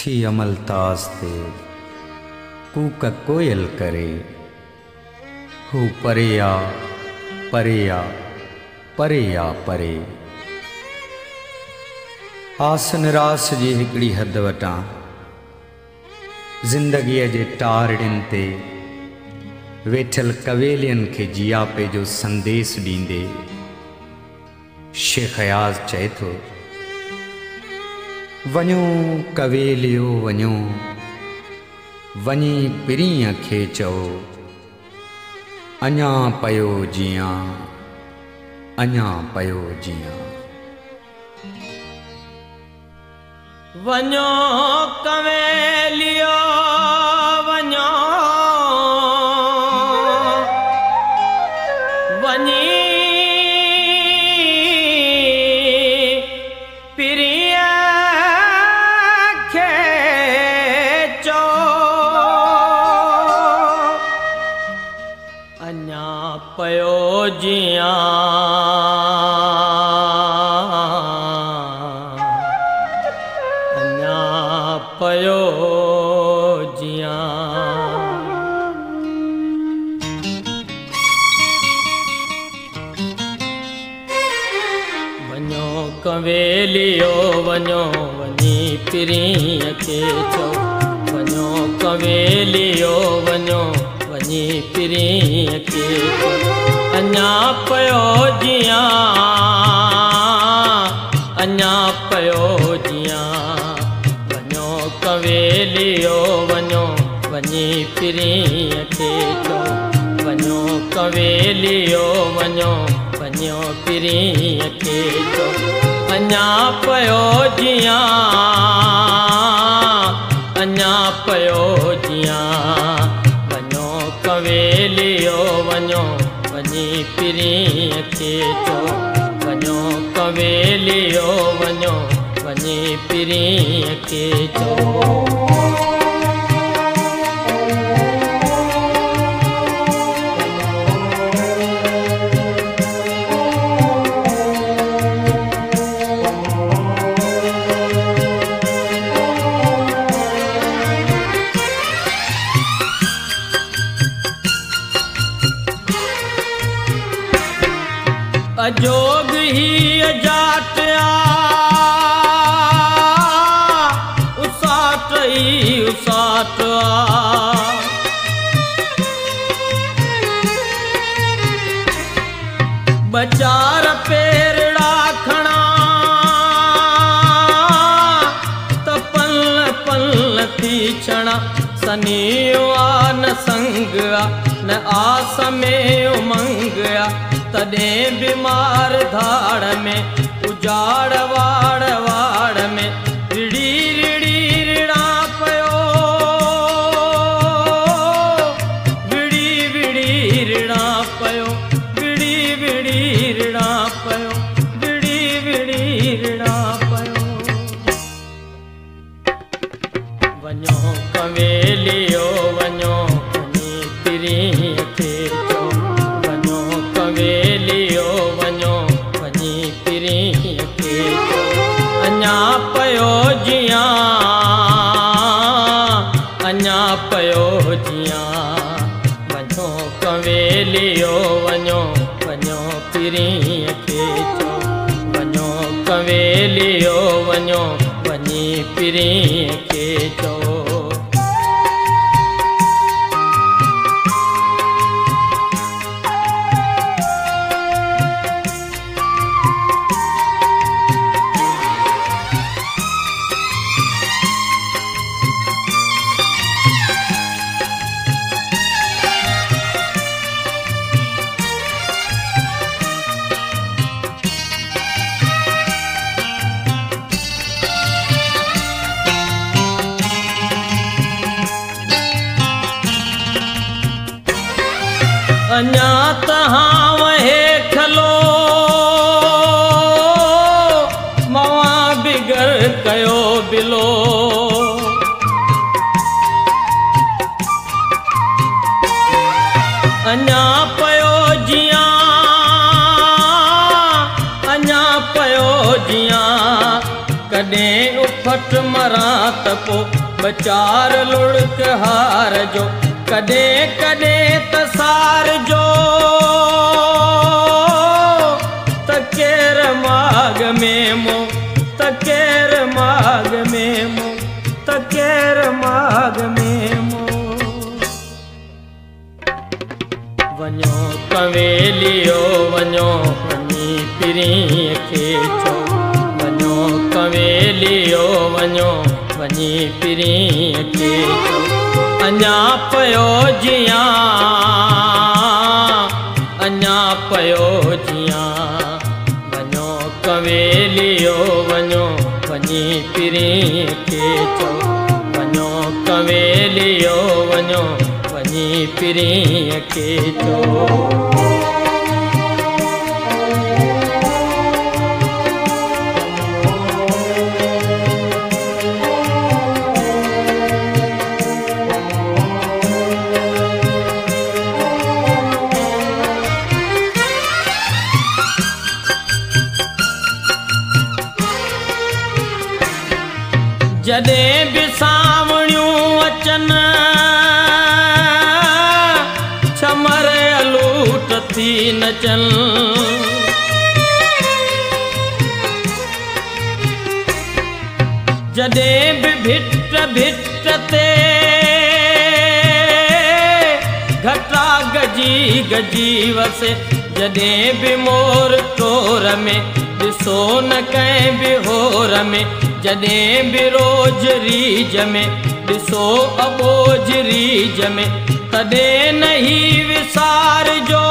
छी अमल ताज ते कूक कोयल करे हू परे आ परे आ परे आ परे। आस निरास जी हिकड़ी हद वटां ज़िंदगीअ जे टारड़िन ते वेठल कवेलियन के जियापे जो संदेश दींदे शेख अयाज़ चए थो, वञो कवेलियो वञो, वञी पिरीअ खे चओ, अञा पयो जियां, अञा पयो जियां। वञो कवेलियो वञो, वञी पिरीअ खे चओ, अञा पयो जियां, पयो जियां। वञो कवेलियो वञो, वञी पिरीअ खे चओ, वञो कवेलियो वञो, वञी पिरीअ खे चओ, अञा पयो जियां, अञा पयो जियां। कवेलियो वञो, वञी पिरीअ खे चओ, वञो कवेलियो वञो, वञो पिरीअ खे चओ, अञा पयो जियां, अञा पयो जियां। वञो कवेलियो वञो, वञी पिरीअ खे चओ, वञो कवेलियो वञो, वञी पिरीअ खे चओ। अजोग ही अजात उसाट बचार पेरड़ा खणा त पल पल थी छणा, सनियो आ न संग आ न आस में उमंग आ, तॾहिं बीमार धाड़ में उजाड़ वाड़ वाड़ में रिड़ी रिड़ी रिड़ा पयो, विड़ी विड़ी रिड़ा पयो, विड़ी विड़ी रिड़ा पयो, विड़ी विड़ी रिड़ा पयो। वञो कवेलियो वञो, वञी पिरीअ खे चओ, वञो कवेलियो वञो, वञी पिरीअ खे चओ, अञा पयो जियां, अञा पयो जियां। वञो कवेलियो वञो, वञो पिरीअ खे चओ, वञो कवेलियो वञो, वञी पिरीअ खे चओ। अञा तहां वहे खलो, मवां बिगर कयो बिलो, अञा पयो जियां, अञा पयो जियां। कॾहिं उफट मरां त पोइ बचार लुढ़क हार जो कॾे कॾे तसार जो त केर माग में मो त केर माग में मो त केर माग में मो वञो कंवेलियो वञो वञी पिरीअ खे चओ वञो कंवेलियो वञो वञी पिरीअ खे चओ अञा पयो जियां अञा पयो जियां वञो कंवेलियो वञो वञी पिरीअ खे चओ वञो कंवेलियो वञो वञी पिरीअ खे चओ जॾहिं बि सावणियूं अचनि छमर अलूट थी नचनि जॾहिं बि भिट भिट ते घटा गजी गजी वसे जॾहिं बि मोर टोर में ॾिसो न कंहिं बि होर में जॾहिं बि रोज रीज में ॾिसो अबोज रीज में तॾहिं न ही विसार जो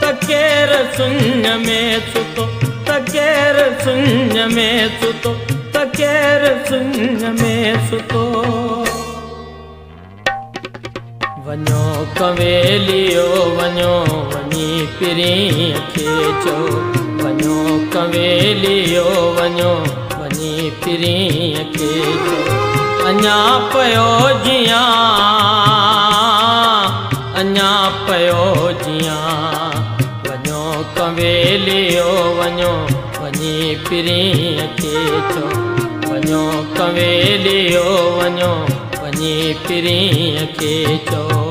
त केर सुञ में सुतो त केर सुञ में सुतो त केर सुञ में सुतो वञो कंवेलियो वञो वञी पिरीअ खे चओ वञो कंवेलियो वञो वञी पिरीअ खे चओ अञा पयो जियां अञा पयो जियां वञो कंवेलियो वञो वञी पिरीअ खे चओ वञो कंवेलियो वञो वञी पिरीअ खे चओ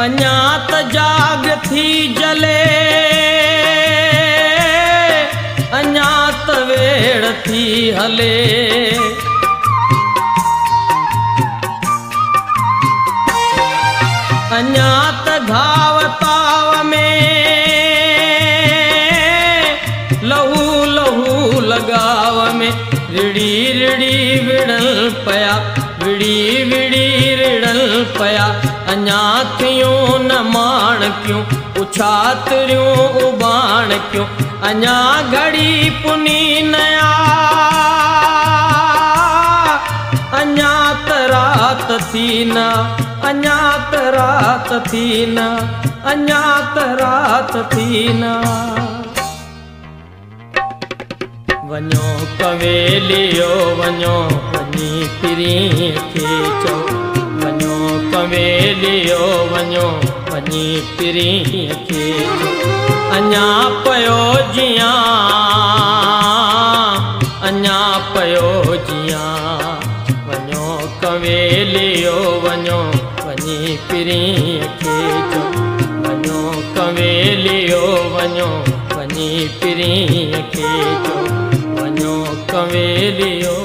अञा त जाग थी जले अञा त वेड़ थी हले अञा त घाव ताव में लहू लहू लगाव में रिड़ी रिड़ी विड़ल पया विड़ी विड़ी रिड़ल पया अञा थियूं न माण क्यों उछातरियूं उबाण क्यों अञा घड़ी पुनी नया अञा त रात थी न अञा त रात थी न अञा त रात थी न वञो कंवेलियो वञो वञी पिरीअ खे चओ वञो कंवेलियो वञो वञी पिरीअ खे अञा पयो जियां अञा पयो जियां वञो कंवेलियो वञो वञी पिरीअ खे वञो कंवेलियो वञो वञी पिरीअ खे वञो कंवेलियो